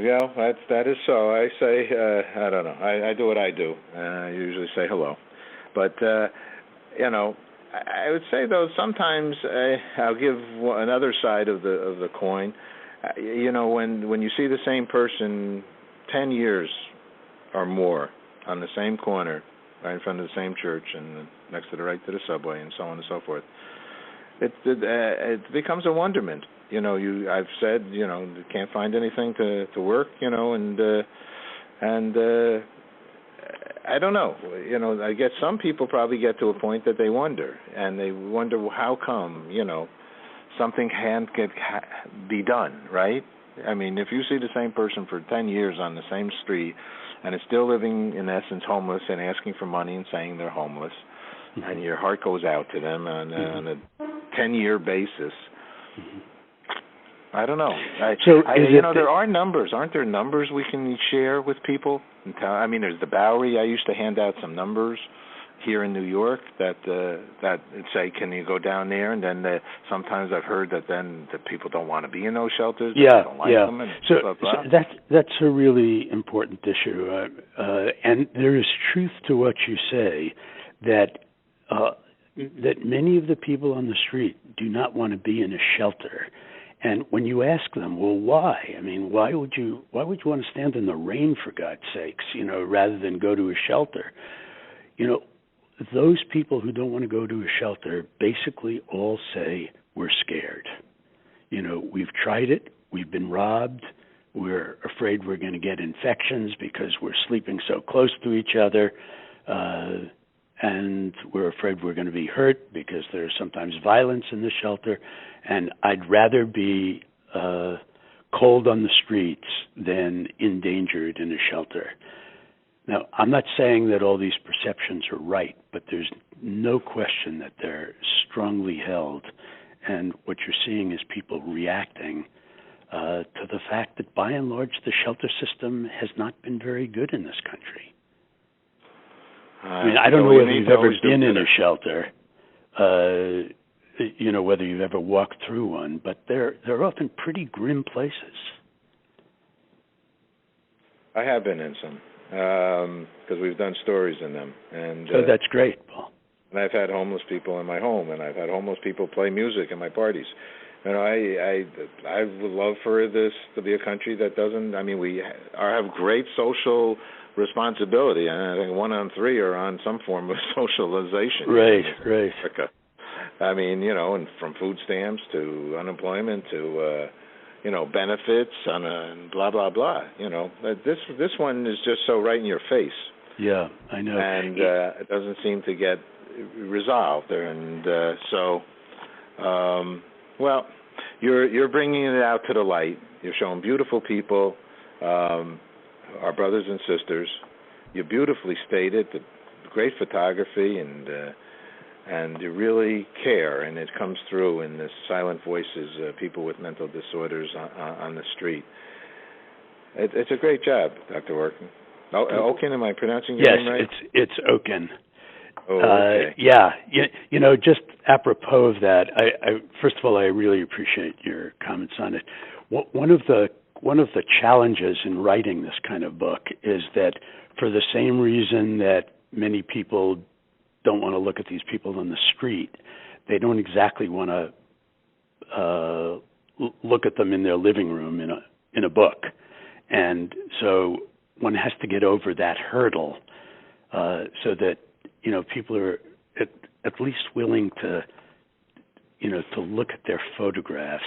Yeah, that is so. I say, I don't know. I do what I do. I usually say hello, but I would say though sometimes I'll give another side of the coin. When you see the same person 10 years or more on the same corner, right in front of the same church, and next to the subway, and so on and so forth, it becomes a wonderment. I've said, can't find anything to work, and I don't know. I guess some people probably get to a point that they wonder, and they wonder how come, something can't be done, right? I mean, if you see the same person for 10 years on the same street and is still living, in essence, homeless and asking for money and saying they're homeless, and your heart goes out to them on a 10-year basis, I don't know. There are numbers. Aren't there numbers we can share with people? There's the Bowery. I used to hand out some numbers here in New York that say, can you go down there? And then sometimes I've heard that then the people don't want to be in those shelters. Yeah, don't like them and blah, blah. So that's a really important issue. And there is truth to what you say that many of the people on the street do not want to be in a shelter. And when you ask them, well, why? I mean, why would you want to stand in the rain, for God's sakes, rather than go to a shelter? Those people who don't want to go to a shelter basically all say, we're scared. We've tried it. We've been robbed. We're afraid we're going to get infections because we're sleeping so close to each other. And we're afraid we're going to be hurt because there's sometimes violence in the shelter. And I'd rather be cold on the streets than endangered in a shelter. Now, I'm not saying that all these perceptions are right, but there's no question that they're strongly held. And what you're seeing is people reacting to the fact that, by and large, the shelter system has not been very good in this country. I don't know whether you've ever been in a shelter, whether you've ever walked through one, but they're often pretty grim places. I have been in some, because we've done stories in them. And so that's great, Paul. And I've had homeless people in my home, and I've had homeless people play music in my parties. I would love for this to be a country that doesn't. I mean, we have great social responsibility, and I think 1 on 3 are on some form of socialization. Right. America. I mean, and from food stamps to unemployment to benefits and blah blah blah. This one is just so right in your face. Yeah, I know. And it doesn't seem to get resolved. And well, you're bringing it out to the light. You're showing beautiful people. Our brothers and sisters. You beautifully stated the great photography, and you really care, and it comes through in the silent voices, people with mental disorders on the street. It's a great job, Dr. Okin. Okin, am I pronouncing your name right? Yes, it's Okin. Oh, okay. Yeah, just apropos of that, I first of all, I really appreciate your comments on it. One of the challenges in writing this kind of book is that, for the same reason that many people don't want to look at these people on the street, they don't exactly want to look at them in their living room in a book. And so one has to get over that hurdle so that people are at least willing to look at their photographs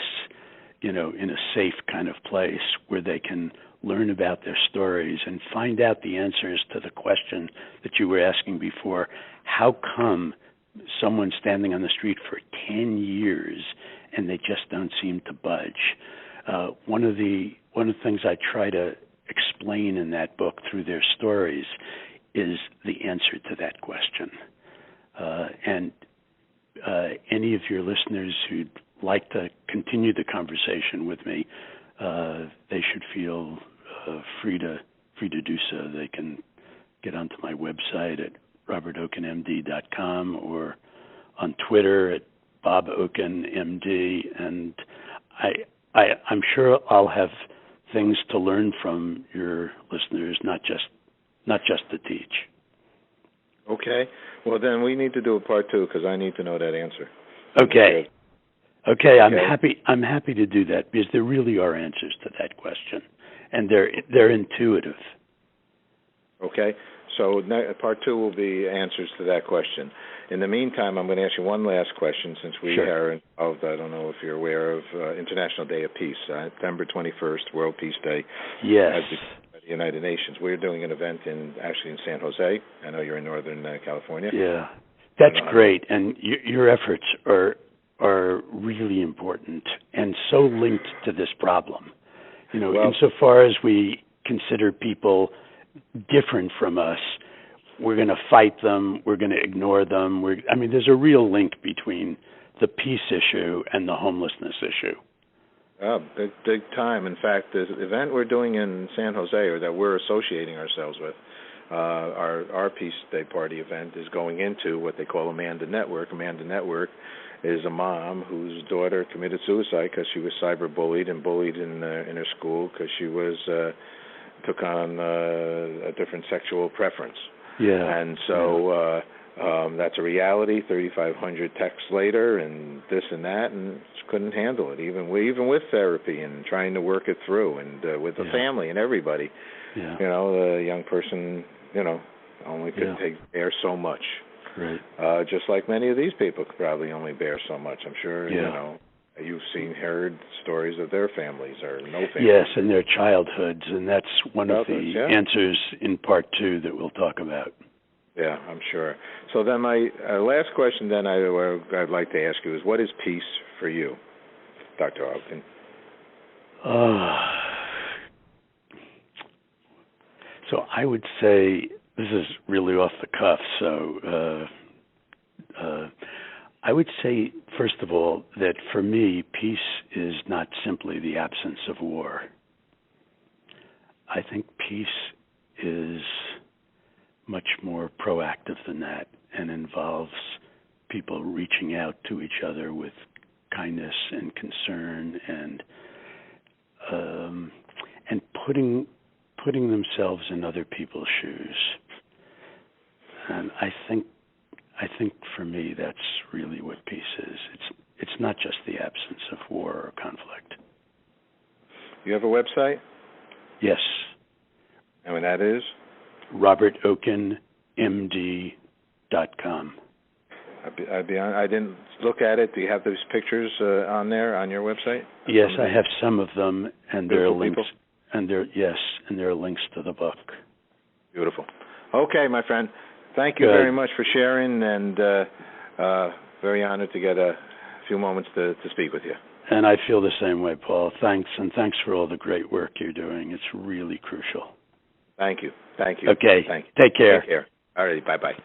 in a safe kind of place where they can learn about their stories and find out the answers to the question that you were asking before. How come someone's standing on the street for 10 years and they just don't seem to budge? One of the things I try to explain in that book through their stories is the answer to that question. And any of your listeners who'd like to continue the conversation with me, they should feel free to do so. They can get onto my website at robertokinmd.com or on Twitter at bobokinmd, and I'm sure I'll have things to learn from your listeners, not just to teach. Okay. Well, then we need to do a part 2 because I need to know that answer. Okay. Okay. I'm happy to do that because there really are answers to that question, and they're intuitive. Okay. So part 2 will be answers to that question. In the meantime, I'm going to ask you one last question since we are involved. I don't know if you're aware of International Day of Peace, September 21st, World Peace Day. Yes. At the United Nations. We're doing an event in San Jose. I know you're in Northern California. Yeah. That's great. And your efforts are really important and so linked to this problem. Insofar as we consider people different from us, we're going to fight them, we're going to ignore them. There's a real link between the peace issue and the homelessness issue. Oh, big time. In fact, the event we're doing in San Jose, or that we're associating ourselves with, our Peace Day Party event is going into what they call Amanda Network. Amanda Network is a mom whose daughter committed suicide because she was cyberbullied and bullied in her school because she took on a different sexual preference. Yeah. And so that's a reality. 3,500 texts later, and this and that, and just couldn't handle it. Even with therapy and trying to work it through, and with the family and everybody. Yeah. The young person, only could bear so much. Right. Just like many of these people could probably only bear so much. I'm sure. Yeah. You've heard stories of their families or no families. Yes, and their childhoods, and that's one of the answers in part 2 that we'll talk about. Yeah, I'm sure. So then my last question then I'd like to ask you is, what is peace for you, Dr. Okin? So I would say, this is really off the cuff, so I would say, first of all, that for me, peace is not simply the absence of war. I think peace is much more proactive than that and involves people reaching out to each other with kindness and concern and putting themselves in other people's shoes. And I think for me that's really what peace is. It's not just the absence of war or conflict. You have a website? Yes. And that is? RobertOkinMD.com. I didn't look at it. Do you have those pictures on there on your website? Yes, I have some of them, and there are links. People? And there are links to the book. Beautiful. Okay, my friend. Thank you very much for sharing, and very honored to get a few moments to speak with you. And I feel the same way, Paul. Thanks, and thanks for all the great work you're doing. It's really crucial. Thank you. Okay. Thank you. Take care. Take care. All right. Bye-bye.